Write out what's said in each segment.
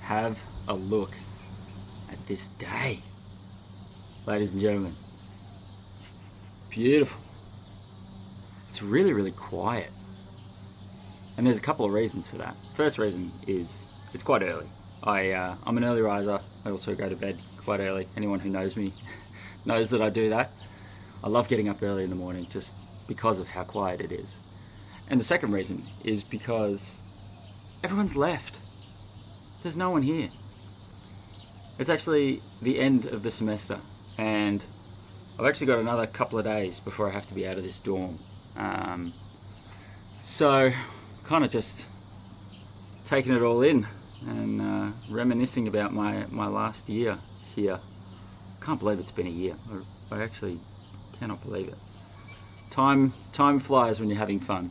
have a look at this day, ladies and gentlemen. Beautiful. It's really, really quiet. And there's a couple of reasons for that. First reason is it's quite early. I'm an early riser. I also go to bed quite early. Anyone who knows me knows that I do that. I love getting up early in the morning just because of how quiet it is. And the second reason is because everyone's left. There's no one here. It's actually the end of the semester and I've actually got another couple of days before I have to be out of this dorm. So kind of just taking it all in and reminiscing about my last year here. Can't believe it's been a year. I actually cannot believe it. Time flies when you're having fun.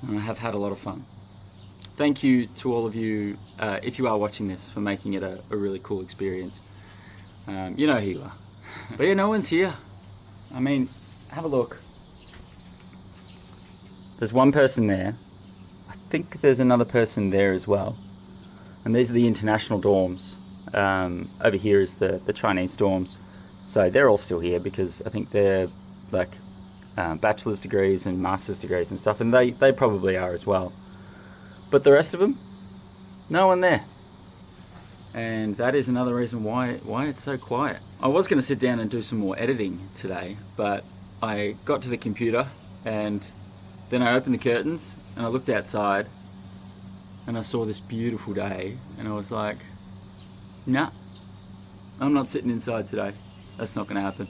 And I have had a lot of fun. Thank you to all of you, if you are watching this, for making it a really cool experience. You know who you are. But yeah, no one's here. I mean, have a look. There's one person there. I think there's another person there as well. And these are the international dorms. Over here is the Chinese dorms. So they're all still here because I think they're like bachelor's degrees and master's degrees and stuff, and they probably are as well. But the rest of them, no one there. And that is another reason why it's so quiet. I was going to sit down and do some more editing today, but I got to the computer and then I opened the curtains and I looked outside and I saw this beautiful day and I was like, nah, I'm not sitting inside today. That's not going to happen.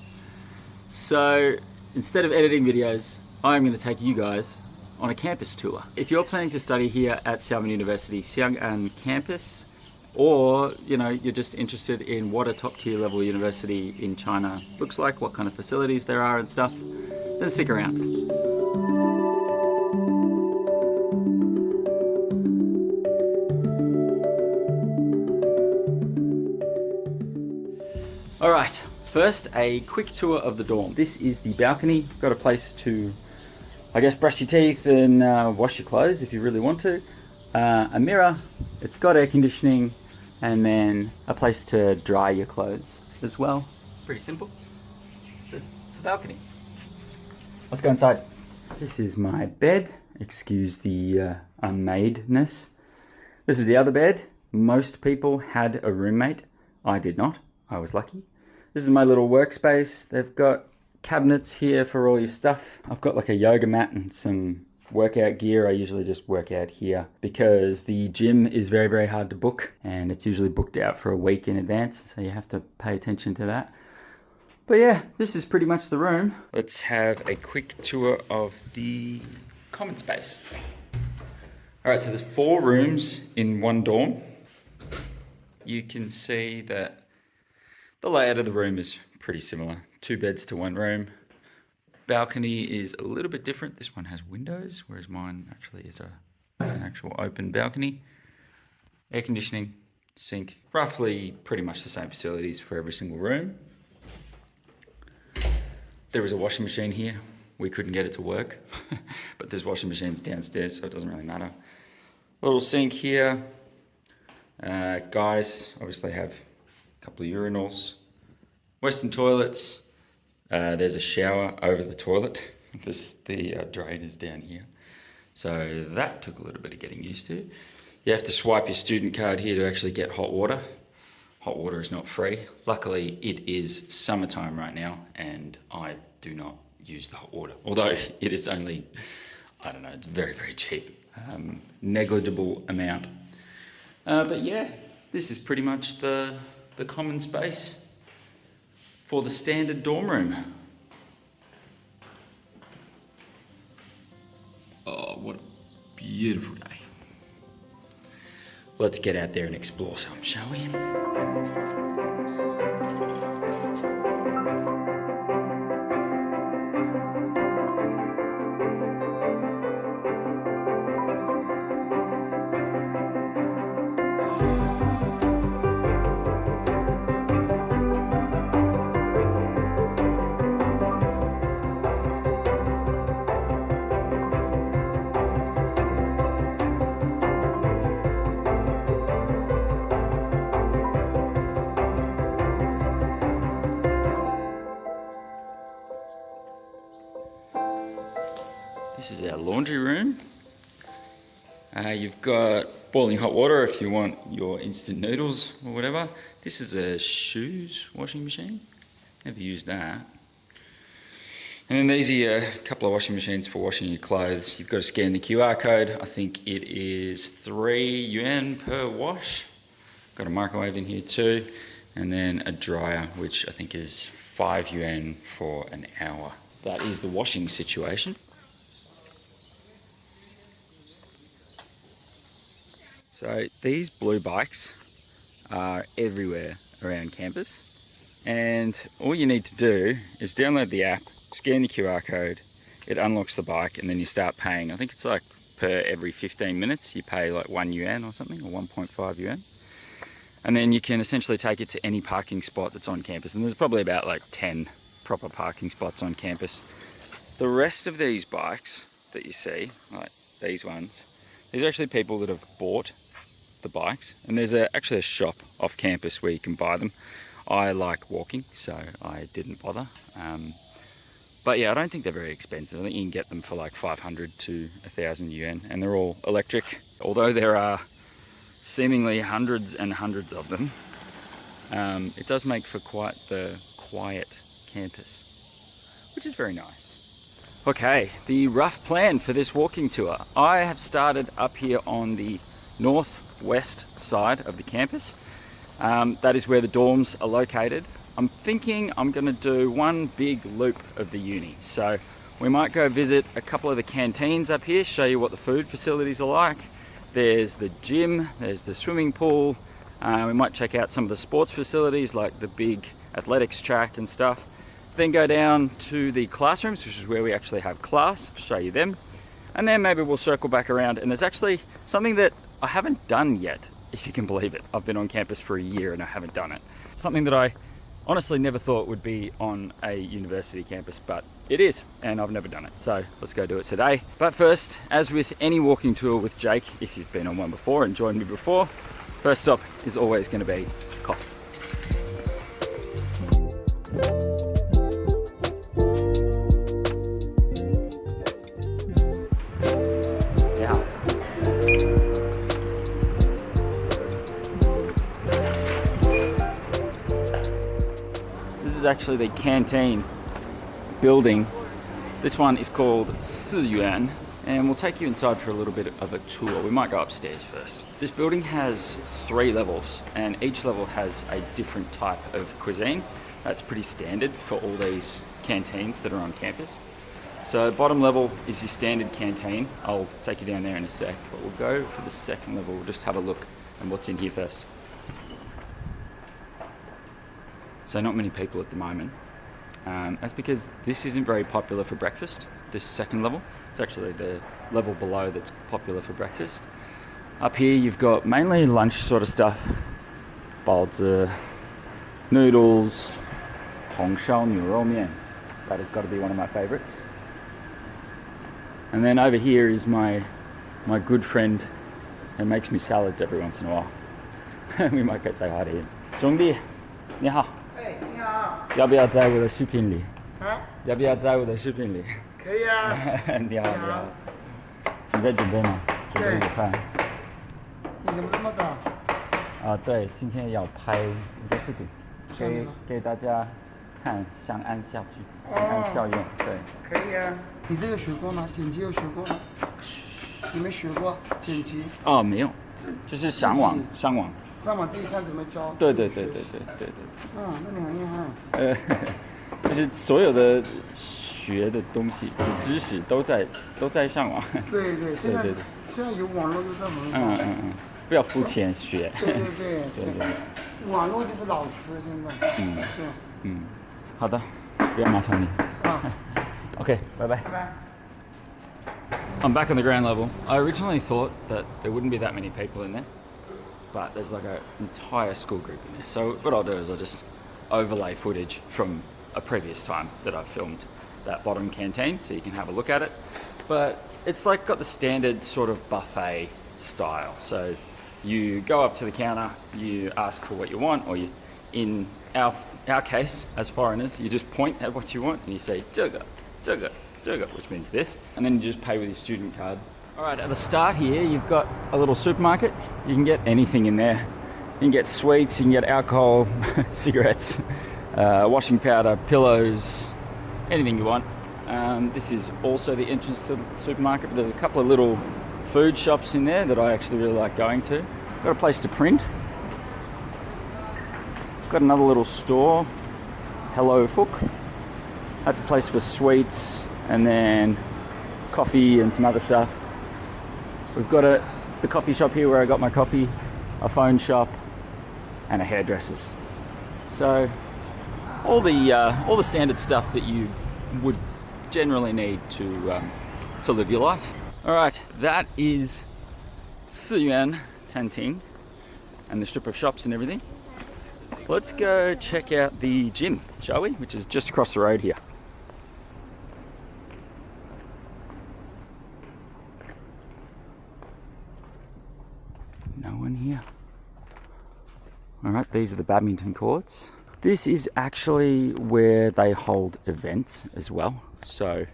So instead of editing videos, I'm going to take you guys on a campus tour. If you're planning to study here at Xiamen University, Xiang campus, or you're just interested in what a top tier level university in China looks like, what kind of facilities there are and stuff, then stick around. Alright, first a quick tour of the dorm. This is the balcony. Got a place to, I guess, brush your teeth and wash your clothes if you really want to. A mirror, it's got air conditioning, and then a place to dry your clothes as well. Pretty simple. It's a balcony. Let's go inside. This is my bed. Excuse the unmadeness. This is the other bed. Most people had a roommate. I did not. I was lucky. This is my little workspace. They've got cabinets here for all your stuff. I've got like a yoga mat and some workout gear. I usually just work out here because the gym is very, very hard to book and it's usually booked out for a week in advance. So you have to pay attention to that. But yeah, this is pretty much the room. Let's have a quick tour of the common space. All right, so there's 4 rooms in one dorm. You can see that the layout of the room is pretty similar. 2 beds to 1 room. Balcony is a little bit different. This one has windows, whereas mine actually is an actual open balcony. Air conditioning, sink, roughly pretty much the same facilities for every single room. There is a washing machine here. We couldn't get it to work, but there's washing machines downstairs, so it doesn't really matter. Little sink here. Guys obviously have a couple of urinals. Western toilets. There's a shower over the toilet. The drain is down here. So that took a little bit of getting used to. You have to swipe your student card here to actually get hot water. Hot water is not free. Luckily, it is summertime right now and I do not use the hot water. Although it is only, I don't know, it's very, very cheap. Negligible amount. But yeah, this is pretty much the common space for the standard dorm room. Oh, what a beautiful day. Let's get out there and explore some, shall we? This is our laundry room. You've got boiling hot water if you want your instant noodles or whatever. This is a shoes washing machine. Never used that. And then these are a couple of washing machines for washing your clothes. You've got to scan the QR code. I think it is 3 yuan per wash. Got a microwave in here too. And then a dryer, which I think is 5 yuan for an hour. That is the washing situation. So these blue bikes are everywhere around campus. And all you need to do is download the app, scan the QR code, it unlocks the bike, and then you start paying. I think it's like per every 15 minutes you pay like 1 yuan or something, or 1.5 yuan. And then you can essentially take it to any parking spot that's on campus. And there's probably about like 10 proper parking spots on campus. The rest of these bikes that you see, like these ones, these are actually people that have bought the bikes. And there's actually a shop off campus where you can buy them. I like walking, so I didn't bother. But yeah, I don't think they're very expensive. I think you can get them for like 500 to 1,000 yuan, and they're all electric. Although there are seemingly hundreds and hundreds of them, it does make for quite the quiet campus, which is very nice. Okay, the rough plan for this walking tour. I have started up here on the northwest side of the campus. That is where the dorms are located. I'm thinking I'm going to do one big loop of the uni. So we might go visit a couple of the canteens up here, show you what the food facilities are like. There's the gym, there's the swimming pool. We might check out some of the sports facilities like the big athletics track and stuff. Then go down to the classrooms, which is where we actually have class, show you them. And then maybe we'll circle back around. And there's actually something that I haven't done yet, if you can believe it. I've been on campus for a year and I haven't done it. Something that I honestly never thought would be on a university campus, but it is, and I've never done it. So let's go do it today. But first, as with any walking tour with Jake, if you've been on one before and joined me before, first stop is always going to be coffee. Actually the canteen building. This one is called Siyuan, and we'll take you inside for a little bit of a tour. We might go upstairs first. This building has 3 levels, and each level has a different type of cuisine. That's pretty standard for all these canteens that are on campus. So bottom level is your standard canteen. I'll take you down there in a sec, but we'll go for the second level. We'll just have a look at what's in here first. So not many people at the moment. That's because this isn't very popular for breakfast, this second level. It's actually the level below that's popular for breakfast. Up here you've got mainly lunch sort of stuff. Baozi, noodles, Hongshao Niu Rou Mian. That has got to be one of my favorites. And then over here is my good friend who makes me salads every once in a while. We might go say hi to him. 兄弟，你好。你好。要不要在我的视频里？啊？要不要在我的视频里？可以啊。你好，你好。现在准备吗？准备午饭。你怎么这么早？啊，对，今天要拍一个视频，给大家看湘安校区、湘安校院。对。可以啊。你这个学过吗？剪辑有学过吗？你没学过剪辑？哦，没有，就是上网。上网自己看怎么教。对。嗯，那你很厉害。就是所有的学的东西，就知识都在上网。对，现在有网络就这么。不要肤浅学。对。网络就是老师现在。好的，不要麻烦你。Okay, bye. I'm back on the ground level. I originally thought that there wouldn't be that many people in there, but there's like an entire school group in there. So what I'll do is I'll just overlay footage from a previous time that I've filmed that bottom canteen so you can have a look at it. But it's like got the standard sort of buffet style. So you go up to the counter, you ask for what you want, or you, in our case as foreigners, you just point at what you want and you say 这个 which means this. And then you just pay with your student card. All right, at the start here, you've got a little supermarket. You can get anything in there. You can get sweets, you can get alcohol, cigarettes, washing powder, pillows, anything you want. This is also the entrance to the supermarket, but there's a couple of little food shops in there that I actually really like going to. Got a place to print. Got another little store, Hello Fook. That's a place for sweets and then coffee and some other stuff. We've got the coffee shop here where I got my coffee, a phone shop, and a hairdresser's. So all the standard stuff that you would generally need to live your life. All right, that is Siyuan Canteen and the strip of shops and everything. Let's go check out the gym, shall we? Which is just across the road here. No one here. All right, these are the badminton courts. This is actually where they hold events as well. So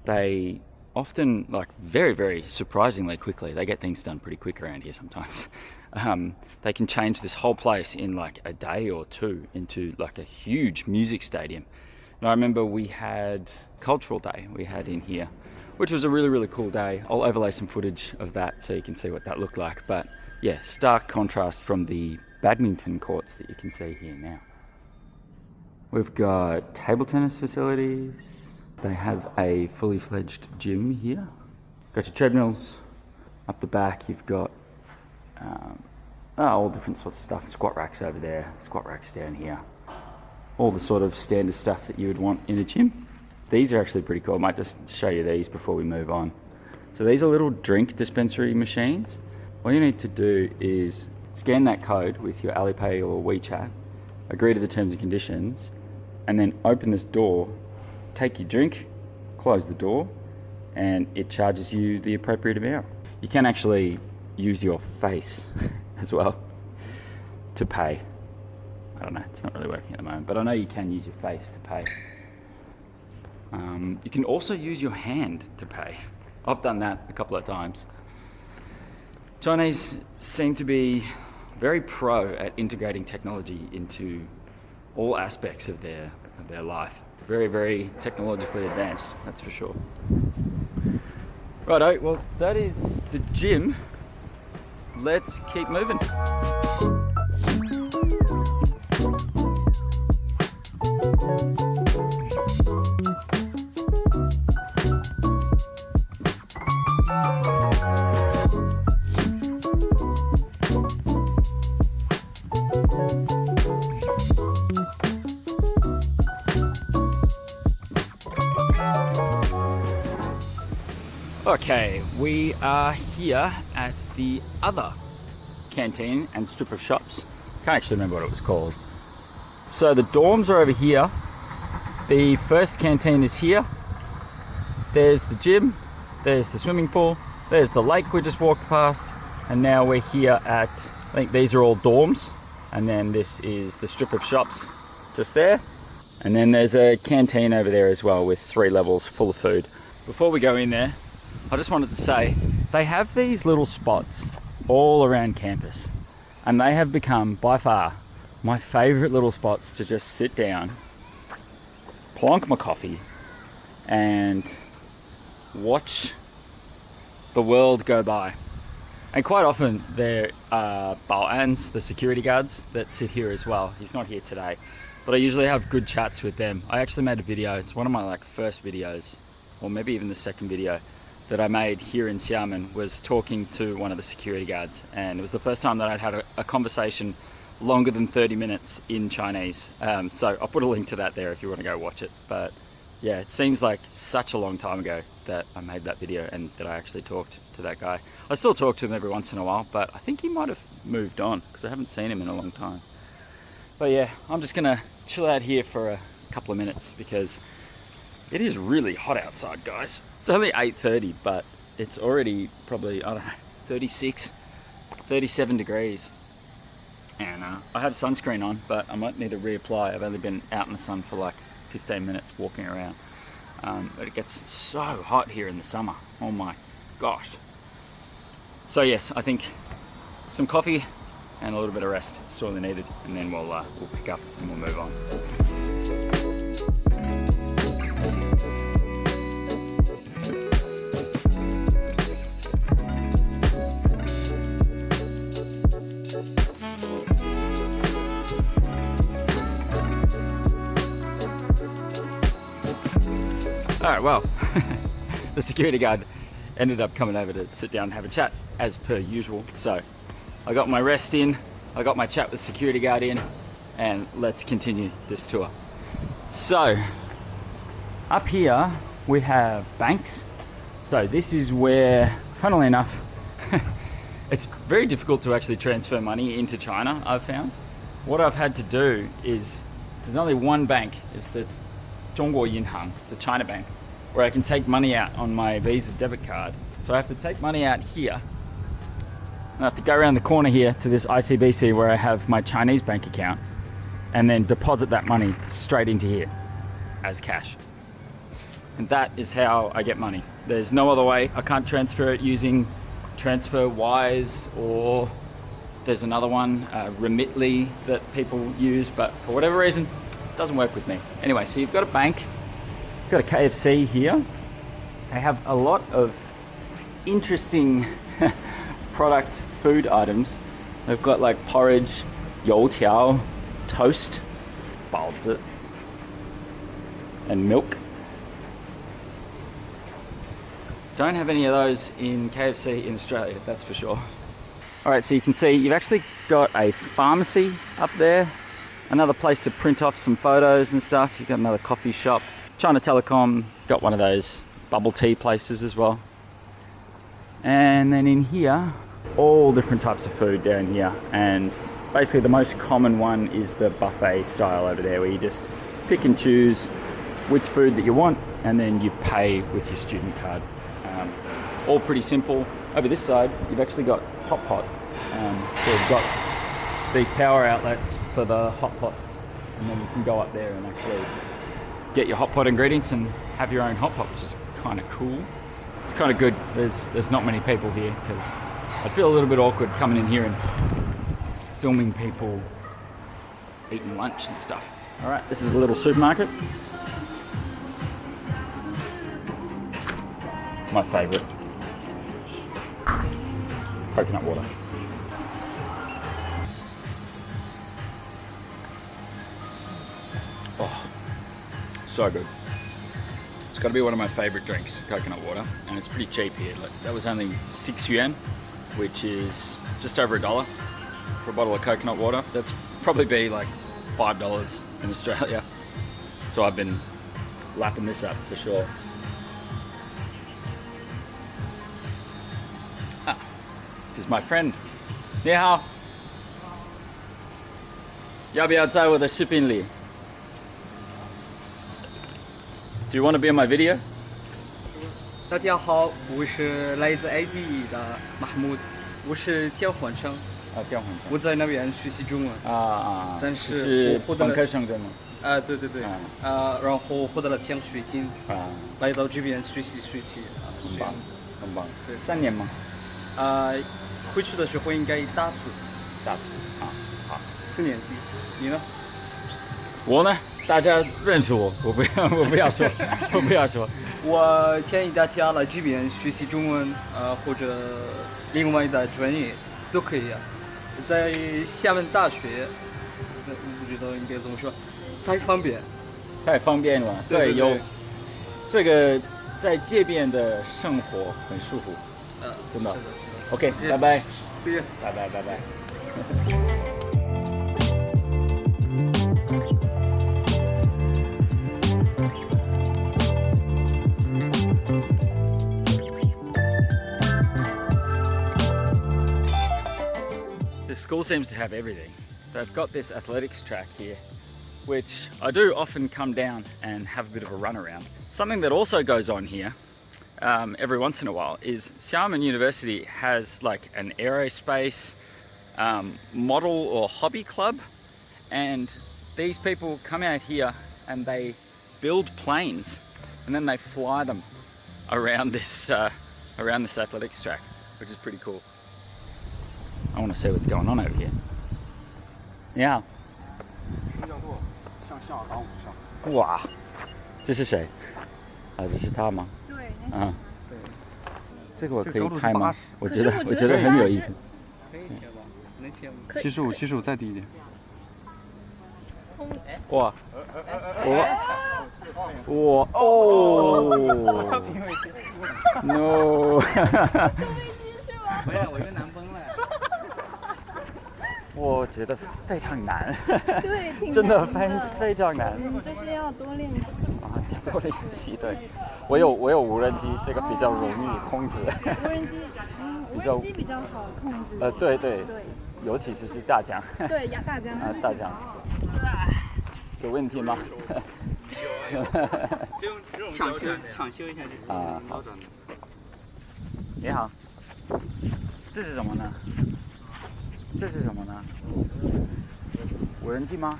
they often, like very, very surprisingly quickly, they get things done pretty quick around here sometimes. They can change this whole place in like a day or two into like a huge music stadium. And I remember we had Cultural Day we had in here, which was a really, really cool day. I'll overlay some footage of that so you can see what that looked like. But yeah, stark contrast from the badminton courts that you can see here now. We've got table tennis facilities. They have a fully fledged gym here. Got your treadmills. Up the back you've got all different sorts of stuff. Squat racks over there, squat racks down here. All the sort of standard stuff that you would want in a gym. These are actually pretty cool. I might just show you these before we move on. So these are little drink dispensary machines. All you need to do is scan that code with your Alipay or WeChat, agree to the terms and conditions, and then open this door, take your drink, close the door, and it charges you the appropriate amount. You can actually use your face as well to pay. I don't know, it's not really working at the moment, but I know you can use your face to pay. You can also use your hand to pay. I've done that a couple of times. Chinese seem to be very pro at integrating technology into all aspects of their life. It's very, very technologically advanced, that's for sure. Righto, well that is the gym. Let's keep moving. Okay, we are here at the other canteen and strip of shops. Can't actually remember what it was called. So the dorms are over here. The first canteen is here. There's the gym. There's the swimming pool. There's the lake we just walked past. And now we're here at, I think these are all dorms. And then this is the strip of shops just there. And then there's a canteen over there as well with 3 levels full of food. Before we go in there, I just wanted to say, they have these little spots all around campus, and they have become by far my favourite little spots to just sit down, plonk my coffee, and watch the world go by. And quite often there are Baoans, the security guards, that sit here as well. He's not here today, but I usually have good chats with them. I actually made a video, it's one of my first videos, or maybe even the second video that I made here in Xiamen, was talking to one of the security guards, and it was the first time that I'd had a conversation longer than 30 minutes in Chinese. So I'll put a link to that there if you want to go watch it. But yeah, it seems like such a long time ago that I made that video and that I actually talked to that guy. I still talk to him every once in a while, but I think he might have moved on because I haven't seen him in a long time. But yeah, I'm just gonna chill out here for a couple of minutes because it is really hot outside, guys. It's only 8:30, but it's already probably, I don't know, 36, 37 degrees. And I have sunscreen on, but I might need to reapply. I've only been out in the sun for 15 minutes walking around. but it gets so hot here in the summer. Oh my gosh. So yes, I think some coffee and a little bit of rest is sorely needed, and then we'll pick up and we'll move on. Alright, well, the security guard ended up coming over to sit down and have a chat as per usual. So I got my rest in, I got my chat with security guard in, and let's continue this tour. So up here we have banks. So this is where, funnily enough, it's very difficult to actually transfer money into China, I've found. What I've had to do is, there's only one bank, it's the 中国银行, it's the China bank, where I can take money out on my Visa debit card. So I have to take money out here, and I have to go around the corner here to this ICBC where I have my Chinese bank account, and then deposit that money straight into here as cash. And that is how I get money. There's no other way. I can't transfer it using TransferWise, or there's another one, Remitly, that people use, but for whatever reason, it doesn't work with me. Anyway, so you've got a bank, got a KFC here. They have a lot of interesting product food items. They've got like porridge, youtiao, toast, baozi, and milk. Don't have any of those in KFC in Australia, that's for sure. All right, so you can see you've actually got a pharmacy up there, another place to print off some photos and stuff. You've got another coffee shop. China Telecom got one of those bubble tea places as well. And then in here, all different types of food down here. And basically the most common one is the buffet style over there, where you just pick and choose which food that you want, and then you pay with your student card. All pretty simple. Over this side, you've actually got hot pot. So we've got these power outlets for the hot pots, and then you can go up there and actually get your hot pot ingredients and have your own hot pot, which is kind of cool. It's kind of good. There's not many people here, because I feel a little bit awkward coming in here and filming people eating lunch and stuff. All right, this is a little supermarket. My favorite. Coconut water. Oh, so good. It's got to be one of my favorite drinks, coconut water, and it's pretty cheap here. Like, that was only 6 yuan, which is just over $1 for a bottle of coconut water. That's probably be like $5 in Australia. So I've been lapping this up for sure. This is my friend. 你好，要不要在我的视频里？ Do you want to be in my video? 大家好，我是来自埃及的 Mahmood， 我是交换生。交换生。我在那边学习中文。但是我获得了本科生对吗？对对对。然后获得了奖学金。来到这边学习。很棒，很棒。对，3年吗？回去的时候应该大四。好。4年级。你呢？我呢？大家认识我，我不要说，我不要说。我建议大家来这边学习中文，或者另外的专业都可以啊。在厦门大学，我不知道应该怎么说，太方便。太方便了，对，有这个在这边的生活很舒服，真的。OK， 拜拜 ，See you， 拜拜。The school seems to have everything. They've got this athletics track here, which I do often come down and have a bit of a run around. Something that also goes on here every once in a while is Xiamen University has like an aerospace model or hobby club, and these people come out here and they build planes and then they fly them around this athletics track, which is pretty cool. I want to see what's going on over here. Yeah. 哇，这是谁？啊，这是他吗？对。啊。这个我可以拍吗？我觉得很有意思。可以贴吧？能贴吗？75再低一点。哇！哇哦 ！No！ 收飞机是吗？不是，我又难崩了。我觉得非常难。对，挺难的真的非常难。就是要多练习。啊，多练习，对。我有无人机，这个比较容易控制。无人机，无人机比较好控制。对，尤其是大疆。对，大疆。大疆。有问题吗？抢修一下就。啊，好。你好，这是什么呢？这是什么呢？无人机吗？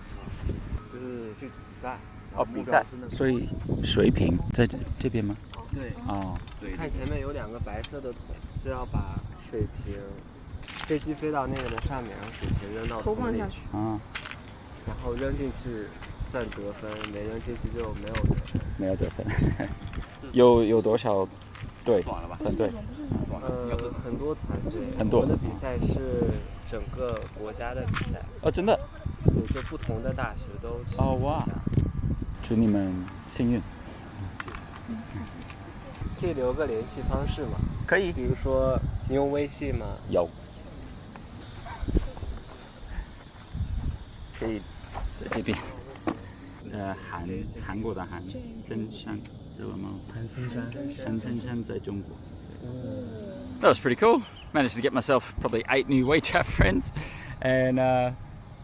就是去比赛。哦，比赛。所以水平在这边吗？对。哦。看前面有2个白色的桶，是要把水瓶飞机飞到那个的上面，然后水瓶扔到投放下去。啊。然后扔进去算得分，没扔进去就没有得分。没有得分。有多少队？团队？很多团队。很多。我的比赛是整个国家的比赛。哦，真的？对，就不同的大学都去。哦哇！祝你们幸运。可以留个联系方式吗？可以。比如说，你用微信吗？有。可以在这边。韩国的韩森山，知道吗？韩森山在中国。That was pretty cool. Managed to get myself probably 8 new WeChat friends, and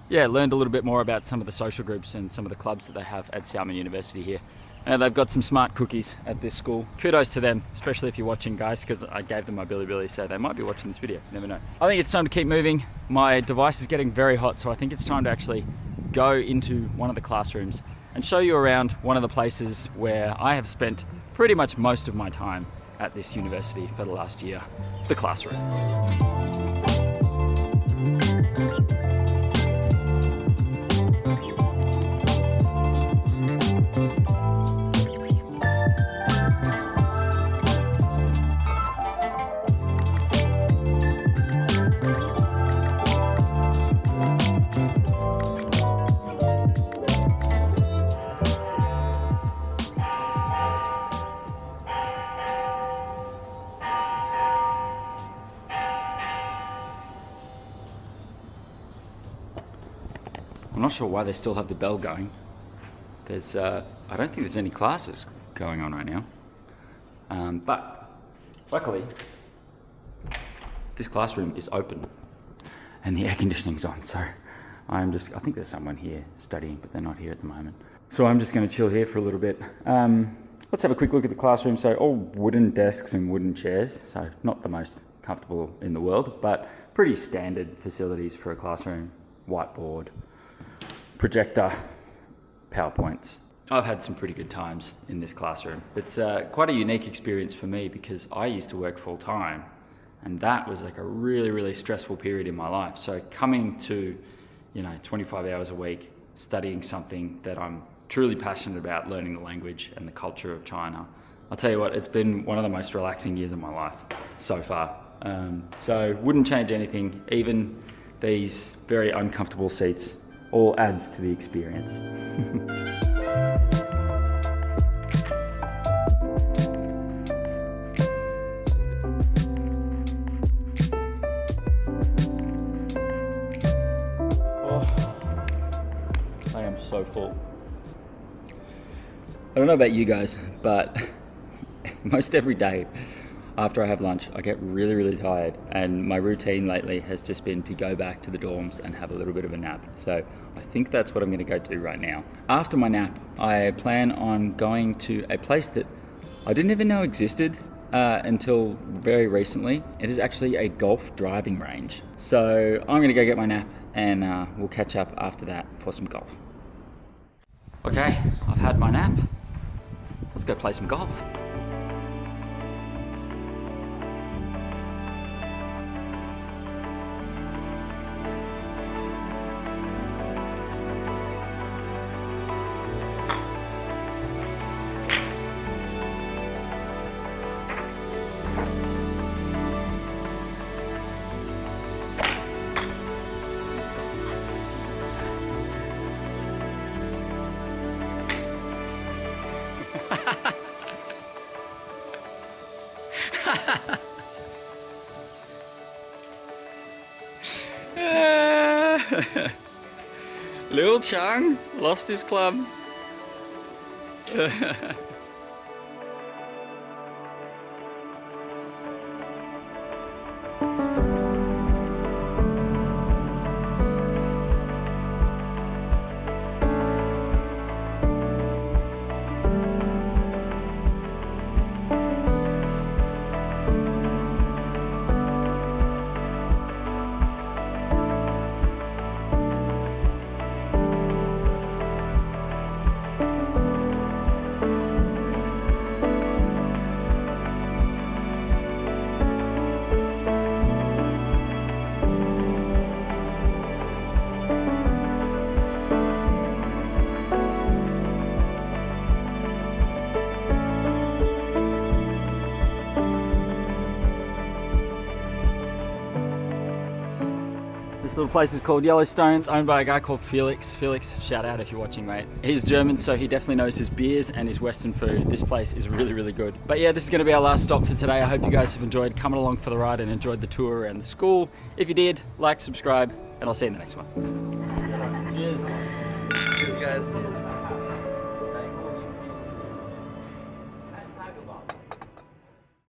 yeah, learned a little bit more about some of the social groups and some of the clubs that they have at Xiamen University here. And they've got some smart cookies at this school. Kudos to them, especially if you're watching, guys, because I gave them my Billi Billi, so they might be watching this video. You never know. I think it's time to keep moving. My device is getting very hot, so I think it's time to actually go into one of the classrooms and show you around one of the places where I have spent pretty much most of my time at this university for the last year, the classroom. I'm not sure why they still have the bell going. There's, I don't think there's any classes going on right now. But luckily, this classroom is open and the air conditioning's on. So I think there's someone here studying, but they're not here at the moment. So I'm just going to chill here for a little bit. Let's have a quick look at the classroom. So all wooden desks and wooden chairs. So not the most comfortable in the world, but pretty standard facilities for a classroom. Whiteboard, projector, PowerPoints. I've had some pretty good times in this classroom. It's quite a unique experience for me because I used to work full time and that was like a really, really stressful period in my life. So coming to, 25 hours a week, studying something that I'm truly passionate about, learning the language and the culture of China. I'll tell you what, it's been one of the most relaxing years of my life so far. So wouldn't change anything, even these very uncomfortable seats. All adds to the experience. Oh, I am so full. I don't know about you guys, but most every day after I have lunch, I get really, really tired, and my routine lately has just been to go back to the dorms and have a little bit of a nap. So I think that's what I'm going to go do right now. After my nap, I plan on going to a place that I didn't even know existed until very recently. It is actually a golf driving range. So I'm going to go get my nap and we'll catch up after that for some golf. Okay, I've had my nap let's go play some golf. Little Xiang lost his club. This little place is called Yellowstone. It's owned by a guy called Felix. Felix, shout out if you're watching, mate. He's German, so he definitely knows his beers and his Western food. This place is really, really good. But yeah, this is going to be our last stop for today. I hope you guys have enjoyed coming along for the ride and enjoyed the tour around the school. If you did, like, subscribe, and I'll see you in the next one. Cheers. Cheers, guys.